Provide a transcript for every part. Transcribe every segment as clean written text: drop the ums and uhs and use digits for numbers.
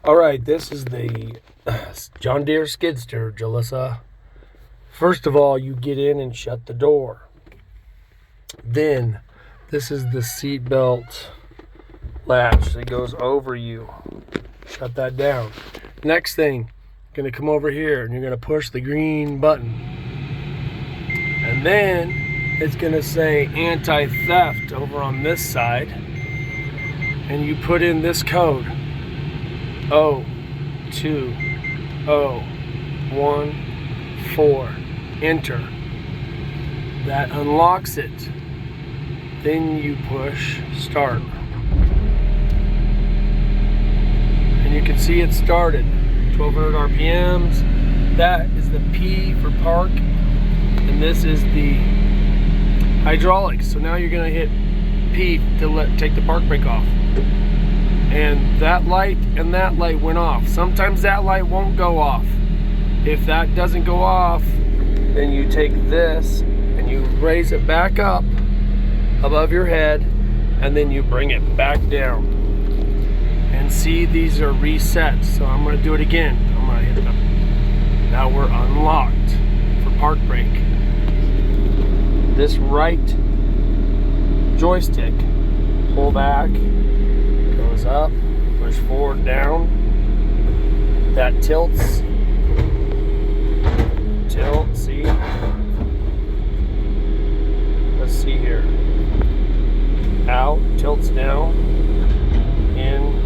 All right, this is the John Deere skid steer, Jalissa. First of all, you get in and shut the door. Then, this is the seat belt latch that goes over you. Shut that down. Next thing, you're gonna come over here and you're gonna push the green button. And then, it's gonna say anti-theft over on this side. And you put in this code. 02014. Enter. That unlocks it. Then you push start. And you can see it started. 1200 RPMs. That is the P for park. And this is the hydraulics. So now you're going to hit P to take the park brake off. And that light and that light went off. Sometimes that light won't go off. If that doesn't go off, then you take this and you raise it back up above your head, and then you bring it back down. And see, these are reset. So I'm going to do it again. I'm going to hit them. Now we're unlocked for park brake. This right joystick, pull back, goes up, push forward, down. That tilts. Tilt, see? Let's see here. Out, tilts down, in,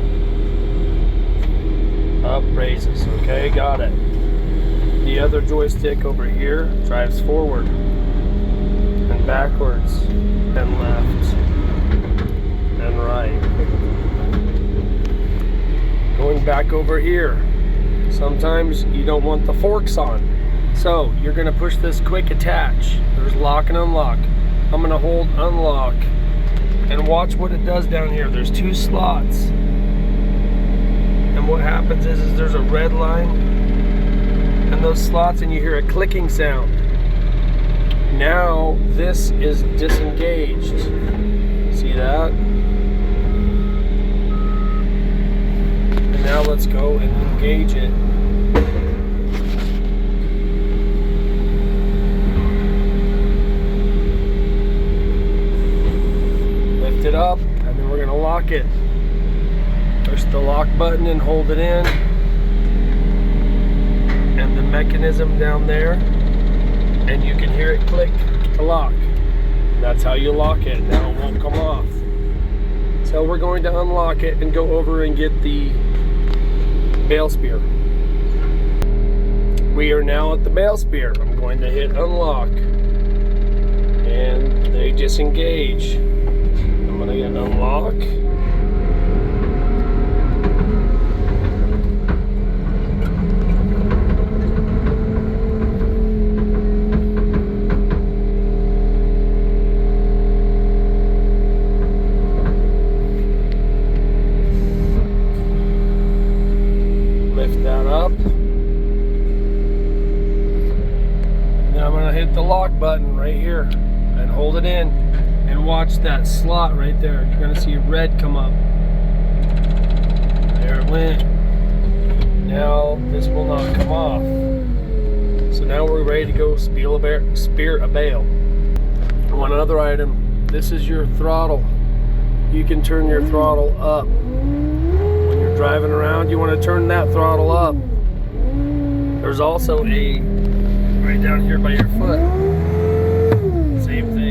up, raises. Okay, got it. The other joystick over here drives forward and backwards and left and right. Going back over here. Sometimes you don't want the forks on. So you're going to push this quick attach. There's lock and unlock. I'm going to hold unlock and watch what it does down here. There's two slots. And what happens is there's a red line and those slots, and you hear a clicking sound. Now this is disengaged. See that? And now let's go and engage it. Lift it up, and then we're going to lock it. Push the lock button and hold it in. And the mechanism down there, and you can hear it click to lock. That's how you lock it. Now it won't come off. So we're going to unlock it and go over and get the bale spear. We are now at the bale spear. I'm going to hit unlock, and they disengage. I'm going to hit unlock. Lift that up. Now I'm going to hit the lock button right here and hold it in and watch that slot right there. You're going to see red come up. There it went. Now this will not come off. So now we're ready to go spear a bale. One other item. This is your throttle. You can turn your throttle up. Driving around, you want to turn that throttle up. There's also a right down here by your foot. Same thing.